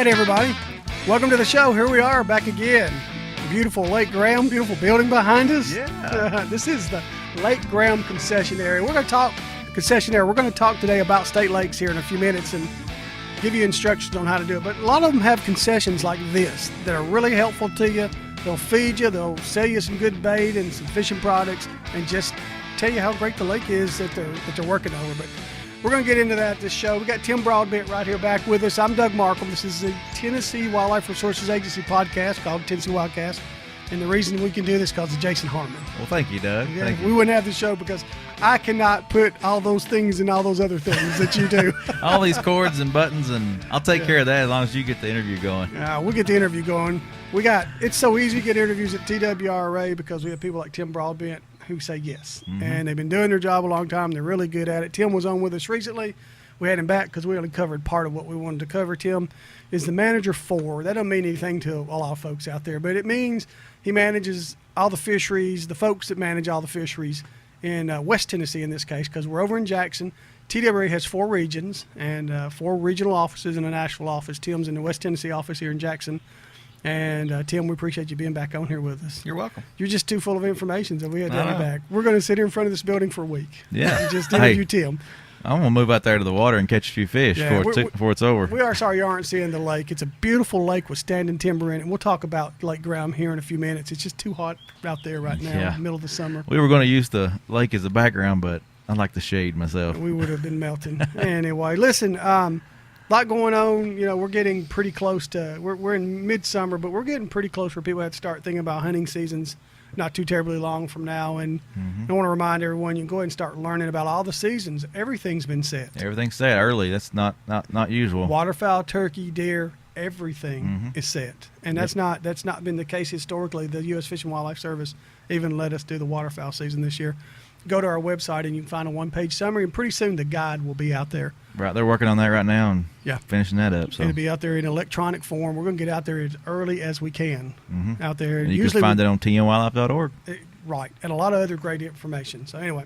right, everybody. Welcome to the show. Here we are back again. Beautiful Lake Graham, beautiful building behind us. Yeah. This is the Lake Graham concession area. We're going to talk today about state lakes here in a few minutes and give you instructions on how to do it. But a lot of them have concessions like this that are really helpful to you. They'll feed you, they'll sell you some good bait and some fishing products and just tell you how great the lake is that they're working over. But we're going to get into that this show. We got Tim Broadbent right here back with us. I'm Doug Markham. This is the Tennessee Wildlife Resources Agency podcast called Tennessee Wildcast. And the reason we can do this is because of Jason Harmon. Well, thank you, Doug. Yeah, thank you. We wouldn't have the show because I cannot put all those things and all those other things that you do. All these cords and buttons, and I'll take care of that as long as you get the interview going. We'll get the interview going. It's so easy to get interviews at TWRA because we have people like Tim Broadbent who say yes. Mm-hmm. And they've been doing their job a long time. They're really good at it. Tim was on with us recently. We had him back because we only covered part of what we wanted to cover. Tim is the manager for, that doesn't mean anything to a lot of folks out there, but it means he manages all the fisheries, the folks that manage all the fisheries in West Tennessee in this case, because we're over in Jackson. TWRA has 4 regions and 4 regional offices and a national office. Tim's in the West Tennessee office here in Jackson. And Tim, we appreciate you being back on here with us. You're welcome. You're just too full of information, so we had to have you back. We're going to sit here in front of this building for a week. Yeah. And just interview Tim. I'm going to move out there to the water and catch a few fish before it's over. We are sorry you aren't seeing the lake. It's a beautiful lake with standing timber in it. And we'll talk about Lake Graham here in a few minutes. It's just too hot out there right now, in the middle of the summer. We were going to use the lake as a background, but I like the shade myself. We would have been melting. Anyway, listen, a lot going on. You know, we're getting pretty close to, we're in midsummer, but we're getting pretty close where people have to start thinking about hunting seasons not too terribly long from now. And I want to remind everyone, you can go ahead and start learning about all the seasons. Everything's been set. Everything's set early. That's not usual. Waterfowl, turkey, deer, everything is set. And that's not been the case historically. The U.S. Fish and Wildlife Service even let us do the waterfowl season this year. Go to our website and you can find a one-page summary, and pretty soon the guide will be out there. Right, they're working on that right now and finishing that up. So it'll be out there in electronic form. We're going to get out there as early as we can. Out there, and you can find it on tnwildlife.org. Right, and a lot of other great information. So anyway,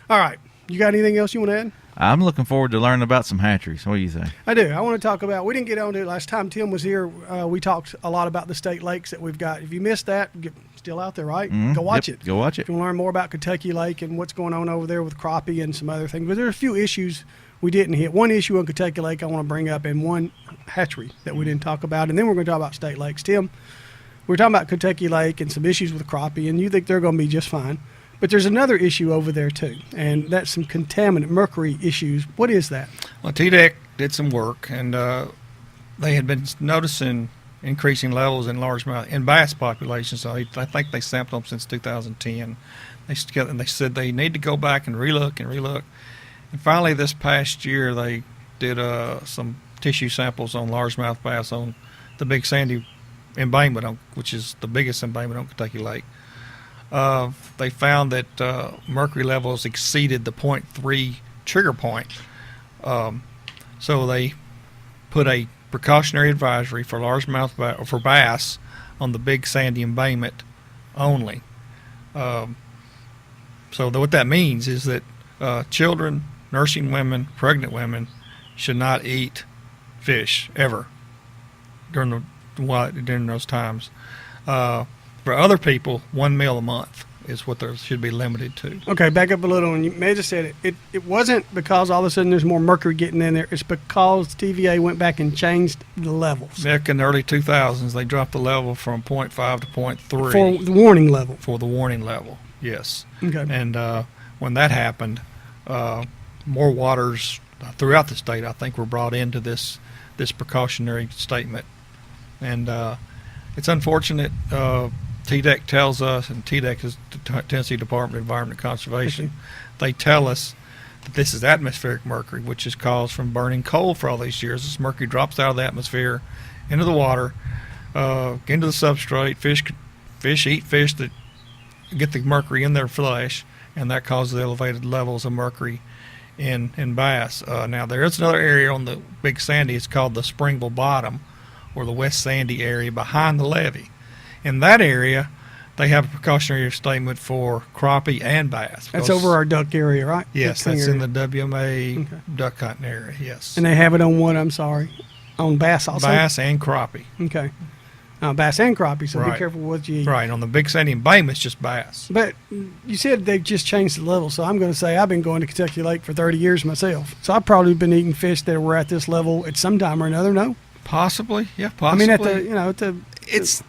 all right. You got anything else you want to add? I'm looking forward to learning about some hatcheries. What do you say? I do. I want to talk about, we didn't get on to it last time Tim was here. We talked a lot about the state lakes that we've got. If you missed that, still out there, right? Go watch it. Go watch it. If you want to learn more about Kentucky Lake and what's going on over there with crappie and some other things. But there are a few issues we didn't hit. One issue on Kentucky Lake I want to bring up, and one hatchery that we didn't talk about. And then we're going to talk about state lakes. Tim, we're talking about Kentucky Lake and some issues with crappie, and you think they're going to be just fine. But there's another issue over there, too, and that's some contaminant, mercury issues. What is that? Well, TDEC did some work, and they had been noticing increasing levels in largemouth in bass populations. So I think they sampled them since 2010. They said they need to go back and relook. And finally, this past year, they did some tissue samples on largemouth bass on the Big Sandy embayment, which is the biggest embayment on Kentucky Lake. They found that mercury levels exceeded the 0.3 trigger point. So they put a precautionary advisory for largemouth for bass on the Big Sandy embayment only. So what that means is that children, nursing women, pregnant women should not eat fish ever during those times. For other people, 1 meal a month is what there should be limited to. Okay, back up a little. And you may have just said it wasn't because all of a sudden there's more mercury getting in there. It's because TVA went back and changed the levels. Back in the early 2000s, they dropped the level from 0.5 to 0.3. For the warning level. For the warning level, yes. Okay. And when that happened, more waters throughout the state, I think, were brought into this precautionary statement. And it's unfortunate. TDEC tells us, and TDEC is the Tennessee Department of Environment and Conservation, they tell us that this is atmospheric mercury, which is caused from burning coal for all these years. This mercury drops out of the atmosphere into the water, into the substrate. Fish eat fish that get the mercury in their flesh, and that causes elevated levels of mercury in bass. Now, there is another area on the Big Sandy. It's called the Springville Bottom, or the West Sandy area behind the levee. In that area, they have a precautionary statement for crappie and bass. That's over our duck area, right? Yes, that's in the WMA duck hunting area, yes. And they have it on what, I'm sorry? On bass also? Bass and crappie. Okay. Bass and crappie, so be Right. careful what you eat. Right. On the Big Sandy embankment, it's just bass. But you said they've just changed the level, so I'm going to say I've been going to Kentucky Lake for 30 years myself. So I've probably been eating fish that were at this level at some time or another, no? Possibly. Yeah, I possibly. mean, at the It's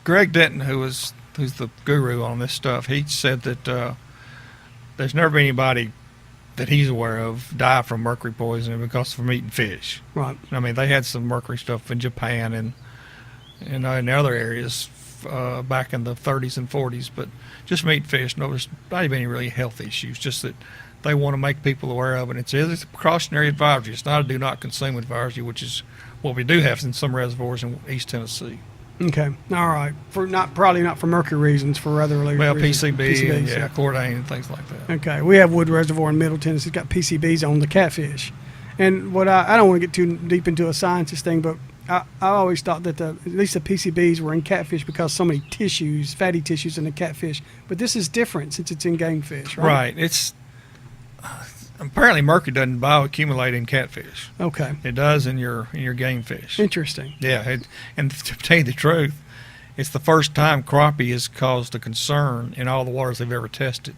Greg Denton, who's the guru on this stuff. He said that there's never been anybody that he's aware of die from mercury poisoning because from eating fish. right. I mean, they had some mercury stuff in Japan and in other areas back in the 30s and 40s, but just meat fish. No, there's not even any really health issues. Just that they want to make people aware of it. It's a precautionary advisory. It's not a do not consume advisory, which is what we do have in some reservoirs in East Tennessee. Okay. All right. Probably not for mercury reasons, for other reasons. Well, PCB, and, yeah. chlordane and things like that. Okay. We have Wood Reservoir in Middle Tennessee. It's got PCBs on the catfish. And what I don't want to get too deep into a scientist thing, but I always thought that at least the PCBs were in catfish because so many tissues, fatty tissues in the catfish. But this is different since it's in game fish, right? Right. It's apparently mercury doesn't bioaccumulate in catfish. Okay. It does in your game fish. Interesting. Yeah, and to tell you the truth, it's the first time crappie has caused a concern in all the waters they've ever tested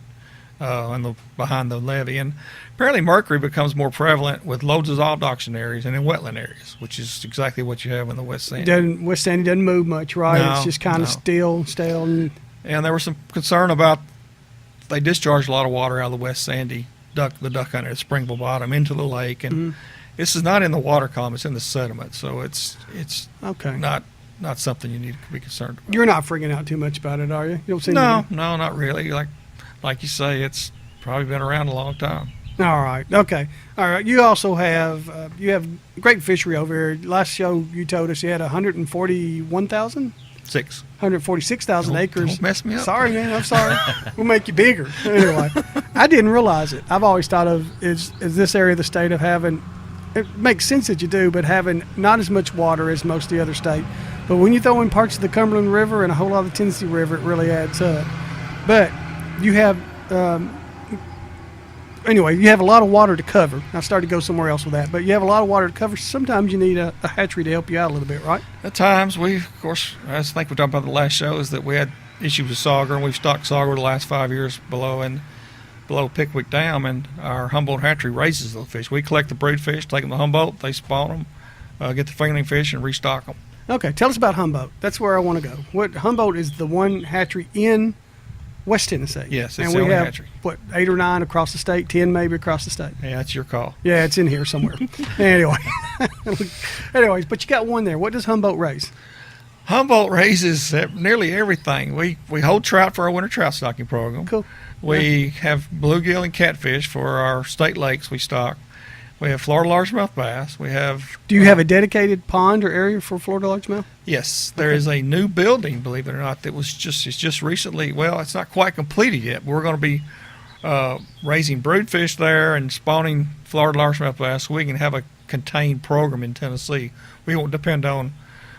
behind the levee. And apparently mercury becomes more prevalent with low dissolved oxygen areas and in wetland areas, which is exactly what you have in the West Sandy. West Sandy doesn't move much, right? No, It's just kind of no. stale. And And there was some concern about they discharged a lot of water out of the West Sandy the duck hunter at Springville Bottom into the lake, and this is not in the water column; it's in the sediment, so it's okay. not something you need to be concerned about. You're not freaking out too much about it, are you? You don't seem No, not really. Like you say, it's probably been around a long time. All right. Okay. All right. You also have great fishery over here. Last show you told us you had 141,000. 146,000 acres. Don't mess me up. Sorry, man. I'm sorry. We'll make you bigger. Anyway, I didn't realize it. I've always thought of is this area of the state of having. It makes sense that you do, but having not as much water as most of the other state. But when you throw in parts of the Cumberland River and a whole lot of the Tennessee River, it really adds up. But you have. Anyway, you have a lot of water to cover. I started to go somewhere else with that, but you have a lot of water to cover. Sometimes you need a hatchery to help you out a little bit, right? At times, of course, I think we talked about the last show, is that we had issues with sauger, and we've stocked sauger the last 5 years below Pickwick Dam, and our Humboldt hatchery raises those fish. We collect the brood fish, take them to Humboldt, they spawn them, get the fingerling fish, and restock them. Okay, tell us about Humboldt. That's where I want to go. Humboldt is the one hatchery in West Tennessee. Yes, it's and the we only have hatchery. 8 or 9 across the state, 10 maybe across the state. Yeah, that's your call. Yeah, it's in here somewhere. Anyway, but you got one there. What does Humboldt raise? Humboldt raises nearly everything. We hold trout for our winter trout stocking program. Cool. We have bluegill and catfish for our state lakes we stock. We have Florida largemouth bass. We have. Do you have a dedicated pond or area for Florida largemouth? Yes, there is a new building, believe it or not, it's just recently. Well, it's not quite completed yet, but we're going to be raising broodfish there and spawning Florida largemouth bass, so we can have a contained program in Tennessee. We won't depend on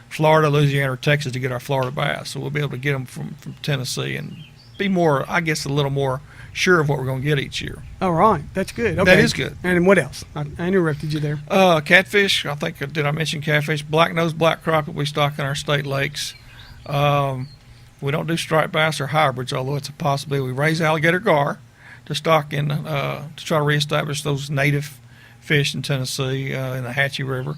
Florida, Louisiana, or Texas to get our Florida bass, so we'll be able to get them from Tennessee and be more, I guess, a little more sure of what we're going to get each year. All right, that's good. Okay. That is good. And what else? I interrupted you there. Catfish, did I mention catfish? Black-nosed black crappie we stock in our state lakes. We don't do striped bass or hybrids, although it's a possibility. We raise alligator gar to stock in, to try to reestablish those native fish in Tennessee in the Hatchery River.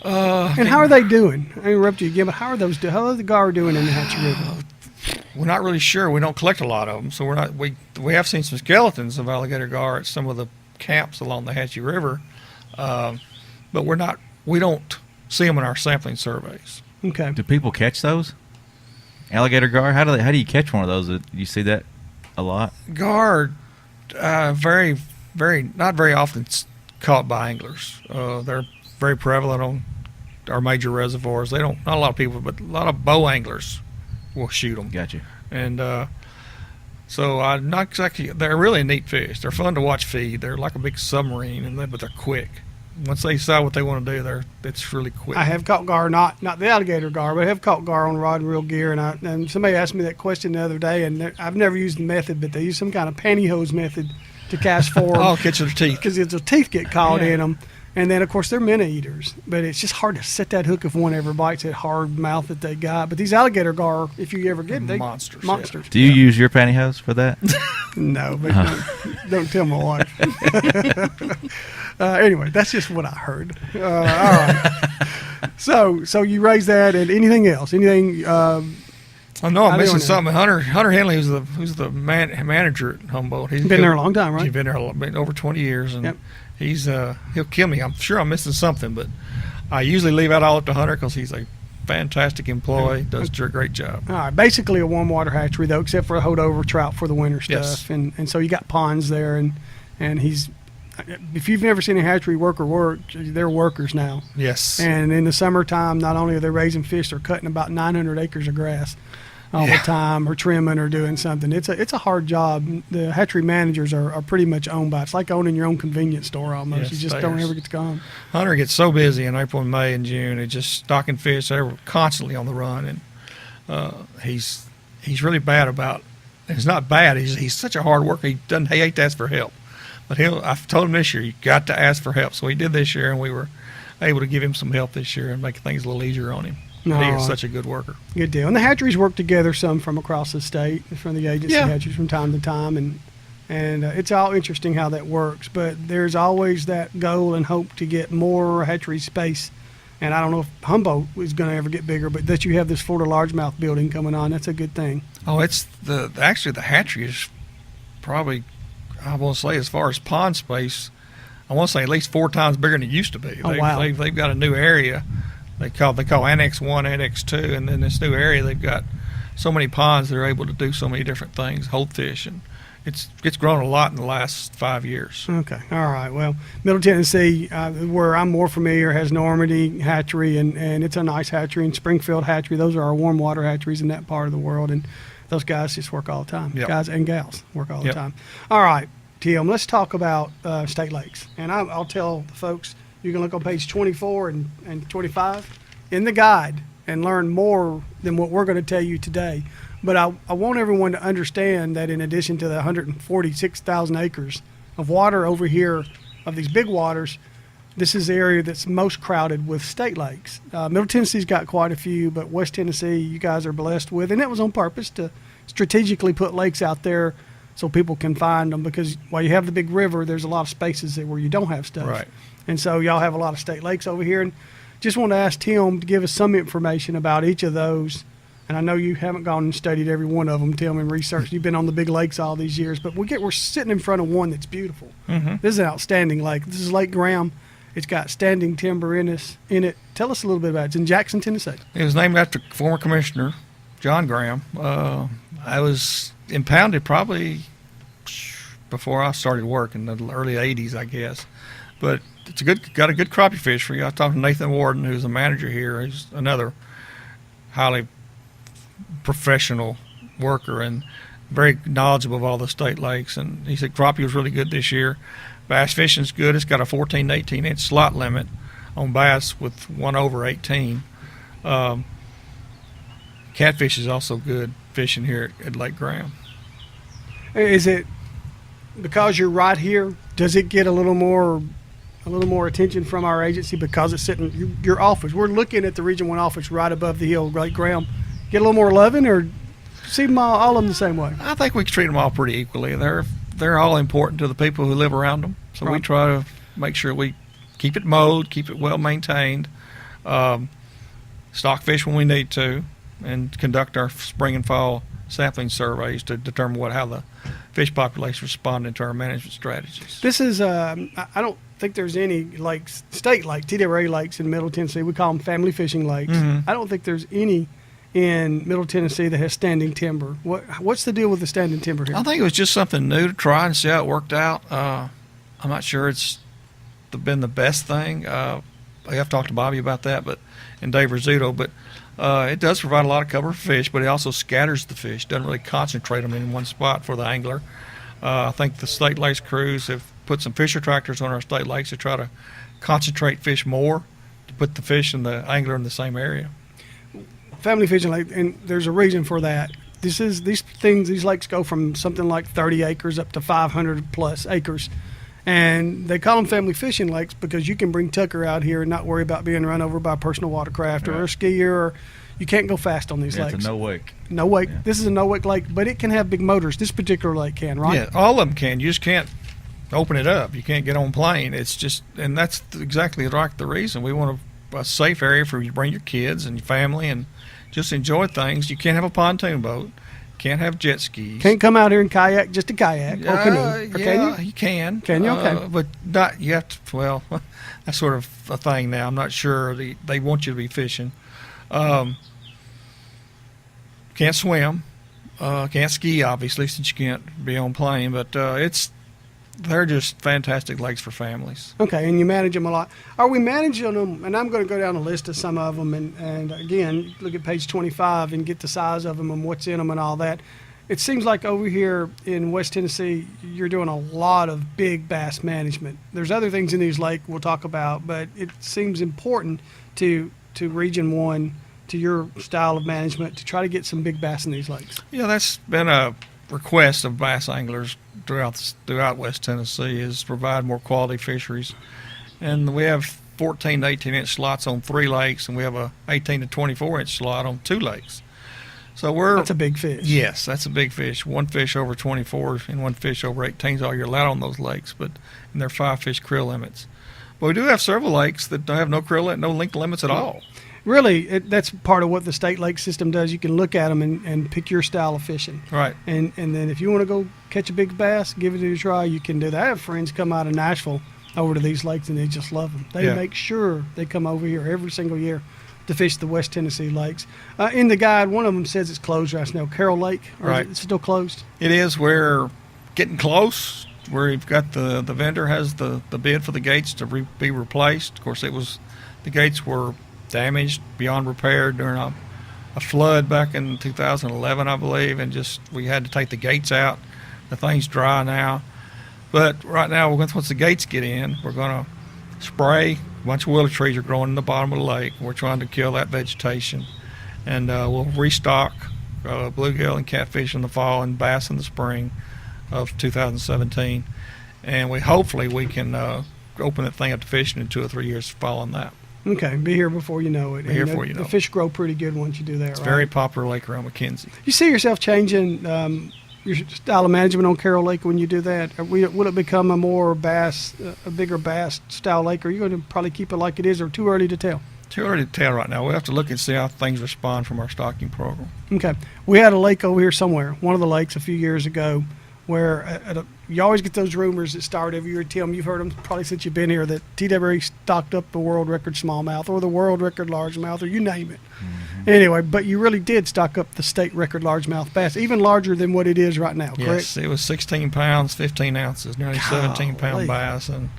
And how are they doing? I interrupted you again, but how are the gar doing in the Hatchery River? We're not really sure. We don't collect a lot of them, so we're not. We have seen some skeletons of alligator gar at some of the camps along the Hatchie River, but we don't see them in our sampling surveys. Okay. Do people catch those? Alligator gar? How do you catch one of those? Do you see that a lot? Gar, very, very, not very often caught by anglers. They're very prevalent on our major reservoirs. Not a lot of people, but a lot of bow anglers will shoot them. Gotcha. And so not exactly. They're really neat fish. They're fun to watch feed. They're like a big submarine, but they're quick. Once they decide what they want to do, it's really quick. I have caught gar, not the alligator gar, but I have caught gar on rod and reel gear. And somebody asked me that question the other day, and I've never used the method, but they use some kind of pantyhose method to cast for them. Oh, catch their teeth. Because their teeth get caught in them. And then, of course, they're minnow eaters, but it's just hard to set that hook if one ever bites that hard mouth that they got. But these alligator gar, if you ever get them, Monsters, monsters. Do you use your pantyhose for that? No, but don't tell my wife. Anyway, that's just what I heard. All right. So you raise that, and anything else? Anything? I know I'm I missing don't know. something. Hunter Henley, who's the manager at Humboldt. He's Been there a long time, right? He's been there been over 20 years, and Yep. he'll kill me. I'm sure I'm missing something, but I usually leave that all up to Hunter because he's a fantastic employee. Does a great job. All right, basically a warm water hatchery though, except for a holdover trout for the winter stuff, Yes. and so you got ponds there, and he's. If you've never seen a hatchery worker work, they're workers now. Yes. And in the summertime, not only are they raising fish, they're cutting about 900 acres of grass all the time, or trimming, or doing something. It's a hard job. The hatchery managers are pretty much owned by. It's like owning your own convenience store almost. Yes, You just they don't are. ever get to go home. Hunter gets so busy in April, May, and June. It's just stocking fish. They're constantly on the run, and he's really bad about. It's not bad. He's such a hard worker. He hate to ask for help, but I've told him this year you got to ask for help. So he did this year, and we were able to give him some help this year and make things a little easier on him. He is such a good worker. Good deal. And the hatcheries work together some from across the state, from the agency hatcheries from time to time, and it's all interesting how that works. But there's always that goal and hope to get more hatchery space. And I don't know if Humboldt is going to ever get bigger, but that you have this Florida largemouth building coming on, that's a good thing. Oh, it's actually the hatchery is probably, I want to say, as far as pond space, I want to say at least 4 times bigger than it used to be. Oh, wow. They've got a new area. They call Annex 1, Annex 2, and then this new area they've got so many ponds they're able to do so many different things, hold fish, and it's grown a lot in the last 5 years. Okay. All right. Well, Middle Tennessee, where I'm more familiar, has Normandy Hatchery, and it's a nice hatchery, and Springfield Hatchery. Those are our warm water hatcheries in that part of the world, and those guys just work all the time. Yep. Guys and gals work all the Yep. time. All right, Tim, let's talk about state lakes. And I'll tell the folks, you can look on page 24 and 25 in the guide and learn more than what we're going to tell you today. But I want everyone to understand that in addition to the 146,000 acres of water over here, of these big waters, this is the area that's most crowded with state lakes. Middle Tennessee's got quite a few, but West Tennessee, you guys are blessed with, and it was on purpose to strategically put lakes out there so people can find them, because while you have the big river, there's a lot of spaces where you don't have stuff. Right. And so y'all have a lot of state lakes over here, and just want to ask Tim to give us some information about each of those. And I know you haven't gone and studied every one of them, Tim, and researched. You've been on the big lakes all these years, but we're sitting in front of one that's beautiful. Mm-hmm. This is an outstanding lake. This is Lake Graham. It's got standing timber in it. Tell us a little bit about it. It's in Jackson, Tennessee. It was named after former commissioner John Graham. I was impounded probably before I started work in the early 80s, I guess. But it's got a good crappie fishery. I talked to Nathan Warden, who's the manager here. He's another highly professional worker and very knowledgeable of all the state lakes. And he said crappie was really good this year. Bass fishing's good. It's got a 14 to 18 inch slot limit on bass with 1 over 18. Catfish is also good fishing here at Lake Graham. Is it because you're right here? Does it get a little more attention from our agency because it's sitting your office? We're looking at the Region 1 office right above the hill, Lake Graham. Get a little more loving, or see them all of them the same way? I think we treat them all pretty equally. They're all important to the people who live around them. So we Right. try to make sure we keep it mowed, keep it well maintained, stock fish when we need to, and conduct our spring and fall sampling surveys to determine how the fish population responding to our management strategies. This is I don't think there's any lakes, state lake, TWRA lakes in Middle Tennessee. We call them family fishing lakes. Mhm. I don't think there's any in Middle Tennessee that has standing timber. What's the deal with the standing timber here? I think it was just something new to try and see how it worked out. I'm not sure it's been the best thing. I have talked to Bobby about that, and Dave Rizzuto, but it does provide a lot of cover for fish, but it also scatters the fish, doesn't really concentrate them in one spot for the angler. I think the state lakes crews have put some fisher tractors on our state lakes to try to concentrate fish more, to put the fish and the angler in the same area. Family fishing lake, and there's a reason for that. These lakes go from something like 30 acres up to 500 plus acres, And they call them family fishing lakes because you can bring Tucker out here and not worry about being run over by a personal watercraft or a skier, or you can't go fast on these lakes. It's a no wake. No wake. Yeah. This is a no wake lake, but it can have big motors. This particular lake can, right? Yeah, all of them can. You just can't open it up. You can't get on plane. It's just, and that's exactly like the reason we want a safe area for you to bring your kids and your family and just enjoy things. You can't have a pontoon boat. Can't have jet skis. Can't come out here and kayak, just a kayak or canoe. Or Yeah, can you? you can. Can you? Okay. But not, you have to, well, that's sort of a thing now. I'm not sure. They want you to be fishing. Can't swim. Can't ski, obviously, since you can't be on plane. But they're just fantastic lakes for families. Okay, and you manage them a lot. Are we managing them? And I'm going to go down a list of some of them. And again, look at page 25 and get the size of them and what's in them and all that. It seems like over here in West Tennessee, you're doing a lot of big bass management. There's other things in these lakes we'll talk about, but it seems important to Region 1, to your style of management, to try to get some big bass in these lakes. Yeah, that's been a request of bass anglers throughout West Tennessee, is provide more quality fisheries. And we have 14 to 18-inch slots on 3 lakes, and we have a 18 to 24-inch slot on 2 lakes. So That's a big fish. Yes, that's a big fish. One fish over 24 and one fish over 18 is all you're allowed on those lakes, and they're 5-fish krill limits. But we do have several lakes that don't have no krill, no length limits at all. Really, that's part of what the state lake system does. You can look at them and pick your style of fishing. Right. And then if you want to go catch a big bass, give it a try, you can do that. I have friends come out of Nashville over to these lakes, and they just love them. They make sure they come over here every single year to fish the West Tennessee lakes. In the guide, one of them says it's closed right now. Carroll Lake, right? Is it still closed? It is. We're getting close. We've got the vendor has the bid for the gates to be replaced. Of course, the gates were damaged beyond repair during a flood back in 2011, I believe, and we had to take the gates out. The thing's dry now, but right now, once the gates get in, we're going to spray. A bunch of willow trees are growing in the bottom of the lake. We're trying to kill that vegetation, and we'll restock bluegill and catfish in the fall and bass in the spring of 2017, and hopefully we can open that thing up to fishing in 2 or 3 years following that. Okay, be here before you know it. Be here before you know The it. fish grow pretty good once you do that, It's right? very popular lake around McKenzie. You see yourself changing your style of management on Carroll Lake when you do that? Will it become a bigger bass style lake, or are you going to probably keep it like it is, or too early to tell? Too early to tell right now. We'll have to look and see how things respond from our stocking program. Okay. We had a lake over here somewhere, one of the lakes a few years ago, where you always get those rumors that start every year. Tim, you've heard them probably since you've been here, that TWRA stocked up the world record smallmouth or the world record largemouth, or you name it. Mm-hmm. Anyway, but you really did stock up the state record largemouth bass, even larger than what it is right now, correct? Yes, it was 16 pounds, 15 ounces, nearly 17-pound bass, and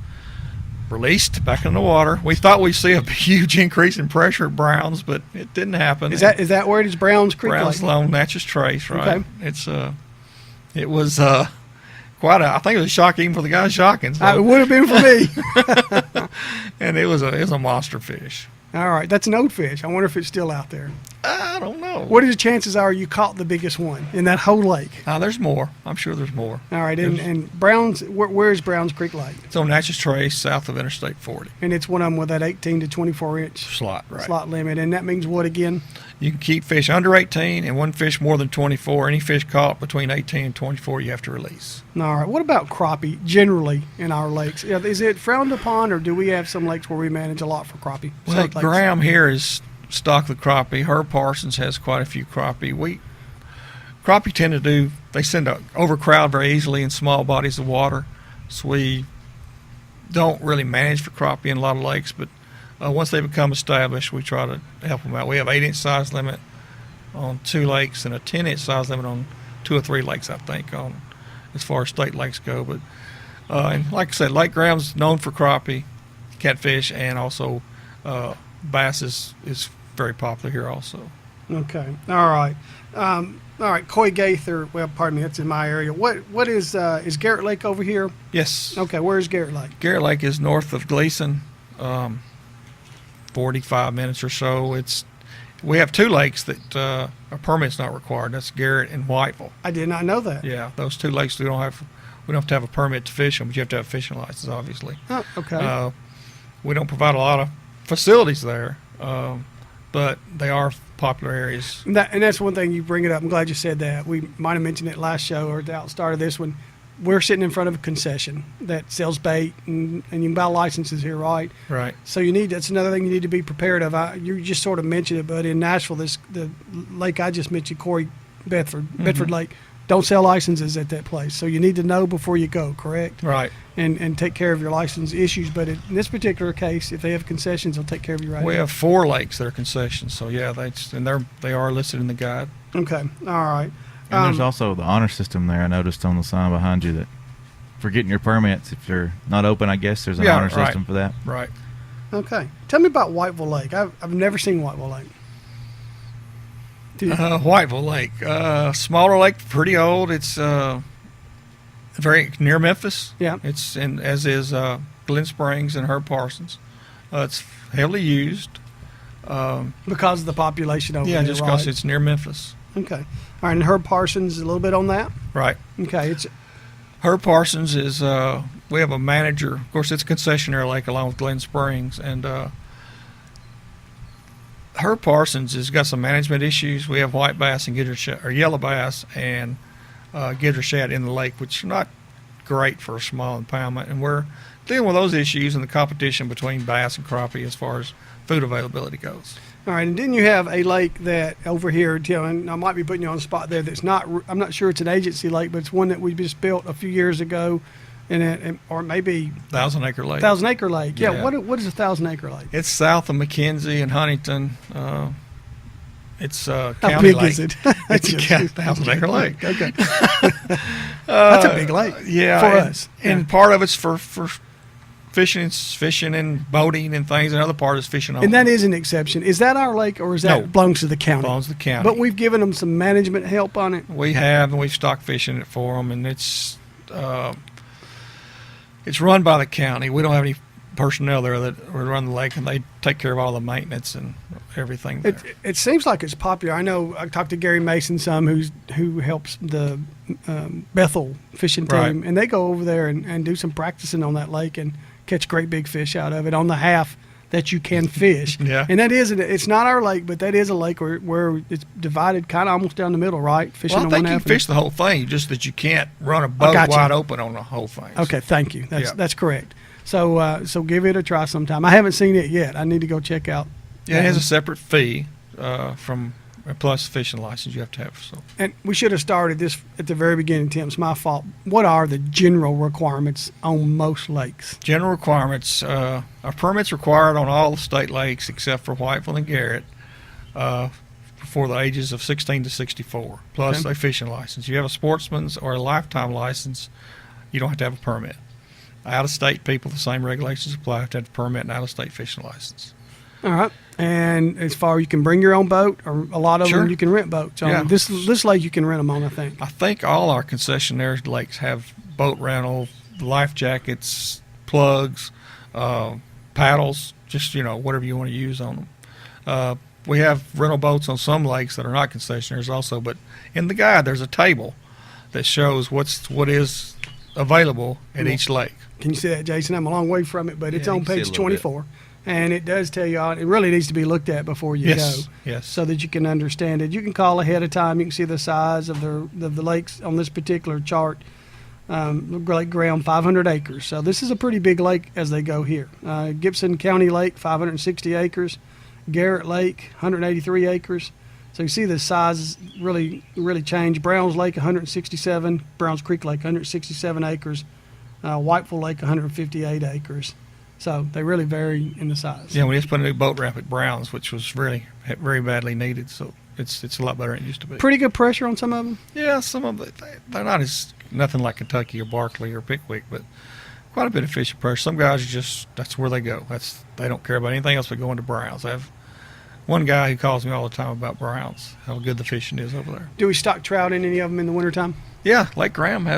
released back in the water. We thought we'd see a huge increase in pressure at Browns, but it didn't happen. Is that where it is? Browns Creek Browns Lake? Long Natchez Trace, right? Okay. It was I think it was a shock even for the guy shocking. So. It would have been for me. And it was a monster fish. All right, that's an old fish. I wonder if it's still out there. I don't know. What are the chances are you caught the biggest one in that whole lake? There's more. I'm sure there's more. All right, and Browns, where's Browns Creek Lake? It's on Natchez Trace, south of Interstate 40. And it's one of them with that 18 to 24-inch Slot, right. slot limit, and that means what again? You can keep fish under 18 and one fish more than 24. Any fish caught between 18 and 24, you have to release. All right, what about crappie generally in our lakes? Is it frowned upon, or do we have some lakes where we manage a lot for crappie? Well, State lakes. Graham here is stocked with crappie. Herb Parsons has quite a few crappie. Crappie tend to they tend to overcrowd very easily in small bodies of water, so we don't really manage for crappie in a lot of lakes, but once they become established, we try to help them out. We have 8-inch size limit on 2 lakes and a 10-inch size limit on 2 or 3 lakes, I think, on as far as state lakes go. But and like I said, Lake Graham's known for crappie, catfish, and also bass is very popular here also. Okay, all right. All right, Coy Gaither, well, pardon me, that's in my area. What is Garrett Lake over here? Yes. Okay, where's Garrett Lake? Garrett Lake is north of Gleason, 45 minutes or so. We have 2 lakes that a permit's not required. That's Garrett and Whiteville. I did not know that. Yeah, those 2 lakes we don't have We don't have to have a permit to fish them, but you have to have a fishing license, obviously. Oh, okay. We don't provide a lot of facilities there, but they are popular areas. And that's one thing you bring it up. I'm glad you said that. We might have mentioned it last show or at the start of this one. We're sitting in front of a concession that sells bait, and you can buy licenses here, right? Right. So that's another thing you need to be prepared of. You just sort of mentioned it, but in Nashville, the lake I just mentioned, Bedford Lake, don't sell licenses at that place. So you need to know before you go, correct? Right. And take care of your license issues. But in this particular case, if they have concessions, they'll take care of you right We now. have 4 lakes that are concessions, so yeah, they are listed in the guide. Okay. All right. And there's also the honor system there. I noticed on the sign behind you that for getting your permits, if you're not open, I guess there's an honor system for that. Right. Okay. Tell me about Whiteville Lake. I've never seen Whiteville Lake. Whiteville Lake, smaller lake, pretty old. It's very near Memphis. Yeah. It's as is Glen Springs and Herb Parsons. It's heavily used. Because of the population over there, Yeah, just because right? it's near Memphis. Okay. All right, and Herb Parsons, a little bit on that? Right. Okay. Herb Parsons is, we have a manager. Of course, it's a concessionaire lake along with Glen Springs. And Herb Parsons has got some management issues. We have white bass and yellow bass and gitter shad in the lake, which are not great for a small impoundment. And we're dealing with those issues in the competition between bass and crappie as far as food availability goes. All right, and didn't you have a lake that over here, and I might be putting you on the spot there, that's not, I'm not sure it's an agency lake, but it's one that we just built a few years ago, or maybe 1,000 Acre Lake. 1,000 Acre Lake. Yeah. Yeah. What is a 1,000 Acre lake? It's south of McKenzie and Huntington. It's How county big lake. is it? It's a 1,000 acre lake. Okay. That's a big lake. Yeah, for and, us. and part of it's for fishing and boating and things. Another part is fishing only. And that is an exception. Is that our lake, or is that No. belongs to the county? Belongs to the county. But we've given them some management help on it. We have, and we've stock fishing it for them, and it's run by the county. We don't have any personnel there that run the lake, and they take care of all the maintenance and everything there. It seems like it's popular. I know I talked to Gary Mason some, who helps the Bethel fishing team, Right. and they go over there and do some practicing on that lake and catch great big fish out of it on the half that you can fish. Yeah. And it's not our lake, but that is a lake where it's divided kind of almost down the middle, right? Fishing Well, I on think one you half. can fish the whole thing, just that you can't run a boat gotcha. wide open on the whole thing. Okay, thank you. Yeah. That's correct. So give it a try sometime. I haven't seen it yet. I need to go check out. Yeah, it has a separate fee from plus fishing license you have to have. So And we should have started this at the very beginning, Tim. It's my fault. What are the general requirements on most lakes? general requirements: our permits required on all the state lakes except for Whiteville and Garrett for the ages of 16 to 64, plus Okay. a fishing license. You have a sportsman's or a lifetime license, you don't have to have a permit. Out-of-state people, the same regulations apply. You have to have a permit and out-of-state fishing license. All right. And as far as you can bring your own boat, or a lot of Sure. them you can rent boats on. Yeah. This lake you can rent them on, I think. I think all our concessionaire lakes have boat rental, life jackets, plugs, paddles, just, whatever you want to use on them. We have rental boats on some lakes that are not concessionaires also, but in the guide there's a table that shows what is available at each lake. Can you see that, Jason? I'm a long way from it, but it's Yeah, on you can see page a little bit. 24. And it does tell you all, it really needs to be looked at before you Yes, go. yes. So that you can understand it. You can call ahead of time. You can see the size of the lakes on this particular chart. Lake Graham, 500 acres. So this is a pretty big lake as they go here. Gibson County Lake, 560 acres. Garrett Lake, 183 acres. So you see the sizes really, really change. Browns Lake, 167. Browns Creek Lake, 167 acres. Whiteville Lake, 158 acres. So they really vary in the size. Yeah, we just put a new boat ramp at Browns, which was really very badly needed. So it's a lot better than it used to be. Pretty good pressure on some of them. Yeah, some of it, they're not nothing like Kentucky or Barkley or Pickwick, but quite a bit of fishing pressure. Some guys that's where they go. They don't care about anything else but going to Browns. I have one guy who calls me all the time about Browns, how good the fishing is over there. Do we stock trout in any of them in the wintertime? Yeah, Lake Graham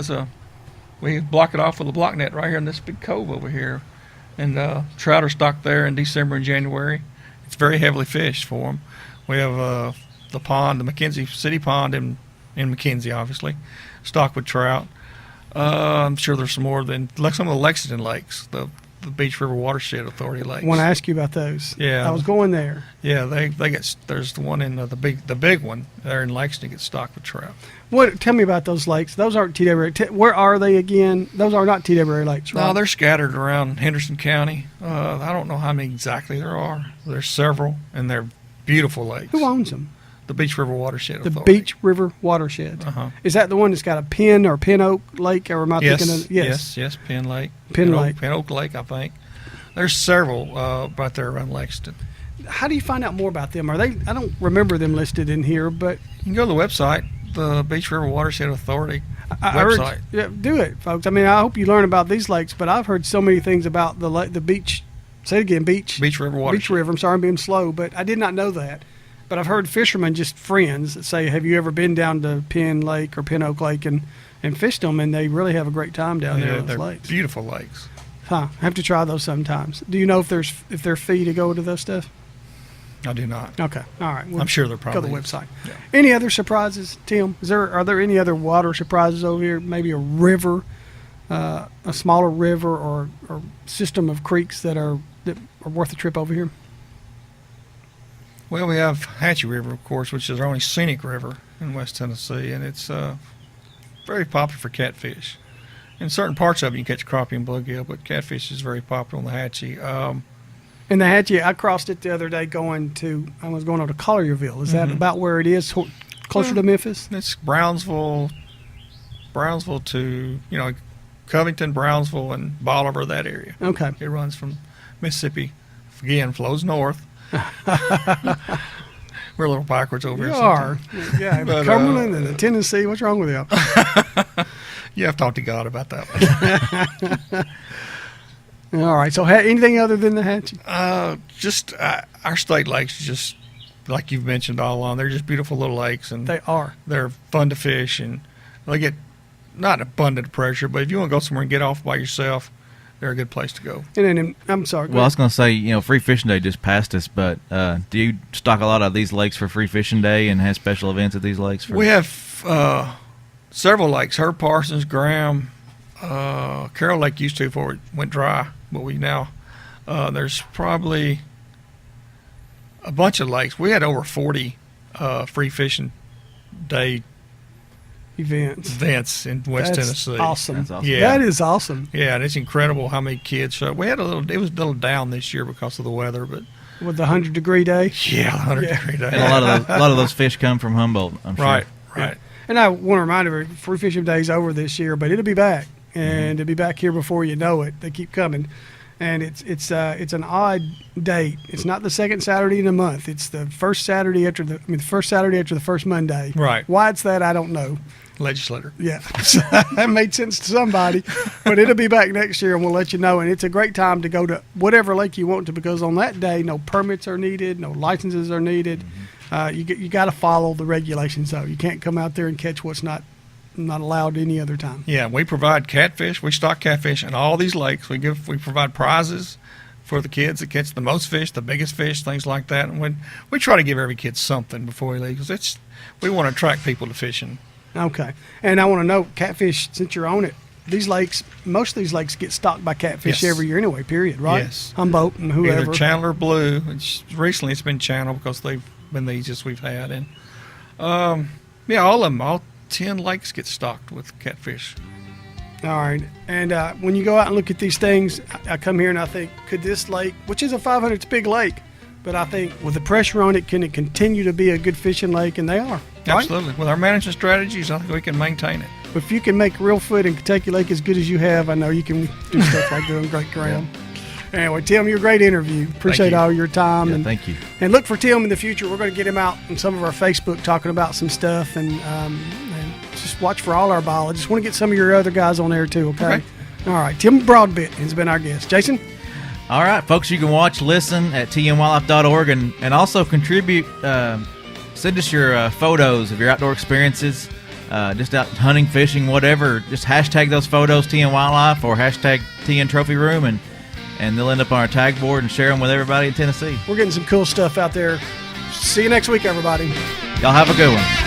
we block it off with a block net right here in this big cove over here. And trout are stocked there in December and January. It's very heavily fished for them. We have the pond, the McKenzie City Pond in McKenzie, obviously, stocked with trout. I'm sure there's some more than like some of the Lexington lakes, the Beach River Watershed Authority lakes. I want to ask you about those. Yeah. I was going there. Yeah, they get. There's the one in the big one there in Lexington gets stocked with trout. Tell me about those lakes. Those aren't TWRA. Where are they again? Those are not TWRA lakes, right? No, they're scattered around Henderson County. I don't know how many exactly there are. There's several, and they're beautiful lakes. Who owns them? The Beach River Watershed The Authority. Beach River Watershed. Uh-huh. Is that the one that's got a Pin or Pin Oak Lake? Or am I thinking of? Yes, Penn Lake. Penn Lake. Penn Oak Lake, I think. There's several right there around Lexington. How do you find out more about them? Are they? I don't remember them listed in here, but You can go to the website, the Beach River Watershed Authority I urge, website. yeah, do it, folks. I mean, I hope you learn about these lakes, but I've heard so many things about the beach. Say it again, beach. Beach River Watershed. Beach River. I'm sorry, I'm being slow, but I did not know that. But I've heard fishermen, just friends, that say, "Have you ever been down to Penn Lake or Pin Oak Lake and fished them?" And they really have a great time down there on those they're lakes. beautiful lakes. Huh? I have to try those sometimes. Do you know if they're fee to go to those stuff? I do not. Okay, all right. I'm sure they're Go probably to the website. Yeah. Any other surprises, Tim? Are there any other water surprises over here? Maybe a river, a smaller river, or system of creeks that are worth a trip over here? Well, we have Hatchery River, of course, which is our only scenic river in West Tennessee, and it's very popular for catfish. In certain parts of it, you catch crappie and bluegill, but catfish is very popular on the Hatchie. And the Hatchie, I crossed it the other day I was going over to Collierville. Is that about where it is, closer to Memphis? It's Brownsville to, Covington, Brownsville, and Bolivar, that area. Okay. It runs from Mississippi, again, flows north. We're a little backwards over You here. are. sometimes. Yeah, But, Cumberland and the Tennessee. What's wrong with you? You have to talk to God about that one. All right. So anything other than the Hatchie? Just our state lakes, just like you've mentioned all along, they're just beautiful little lakes, and They are. they're fun to fish, and they get not abundant pressure, but if you want to go somewhere and get off by yourself, they're a good place to go. And then, I'm sorry. Well, I was going to say, Free Fishing Day just passed us, but do you stock a lot of these lakes for Free Fishing Day and have special events at these lakes? We have several lakes: Herb Parsons, Graham, Carroll Lake used to before it went dry, but we now there's probably a bunch of lakes. We had over 40 Free Fishing Day events in West That's Tennessee. awesome. That's awesome. Yeah. That is awesome. Yeah, and it's incredible how many kids show up. It was a little down this year because of the weather, but With the 100-degree day. yeah, 100-degree day. And a lot of those fish come from Humboldt, I'm sure. Right. And I want to remind everybody, Free Fishing Day's over this year, but it'll be back, and it'll be back here before you know it. They keep coming, and it's an odd date. It's not the second Saturday in the month. It's the first Saturday after the first Saturday after the first Monday. Right. Why it's that, I don't know. Legislator. Yeah, that made sense to somebody, but it'll be back next year, and we'll let you know. And it's a great time to go to whatever lake you want to, because on that day, no permits are needed, no licenses are needed. You got to follow the regulations, though. You can't come out there and catch what's not allowed any other time. Yeah, we provide catfish. We stock catfish in all these lakes. We provide prizes for the kids that catch the most fish, the biggest fish, things like that. And we try to give every kid something before we leave, because we want to attract people to fishing. Okay. And I want to know, catfish, since you're on it, most of these lakes get stocked by catfish Yes. every year anyway, period, right? Yes. Humboldt and whoever. Either channel or blue. Recently it's been channel because they've been the easiest we've had. And all of them, all 10 lakes get stocked with catfish. All right. And when you go out and look at these things, I come here and I think, could this lake, which is a 500, it's a big lake, but I think with the pressure on it, can it continue to be a good fishing lake? And they are. Right? Absolutely. With our management strategies, I think we can maintain it. If you can make Reelfoot and Kentucky Lake as good as you have, I know you can do stuff like doing Great Graham. Anyway, Tim, you're a great interview. Appreciate you. all your time. Yeah, and thank you. And look for Tim in the future. We're going to get him out on some of our Facebook talking about some stuff, and just watch for all our biologists. Want to get some of your other guys on there too, okay? All right. Tim Broadbent has been our guest. Jason? All right, folks, you can watch, listen at tnwildlife.org, and also contribute. Send us your photos of your outdoor experiences, just out hunting, fishing, whatever. Just hashtag those photos, TN Wildlife, or hashtag TN Trophy Room, and they'll end up on our tag board and share them with everybody in Tennessee. We're getting some cool stuff out there. See you next week, everybody. Y'all have a good one.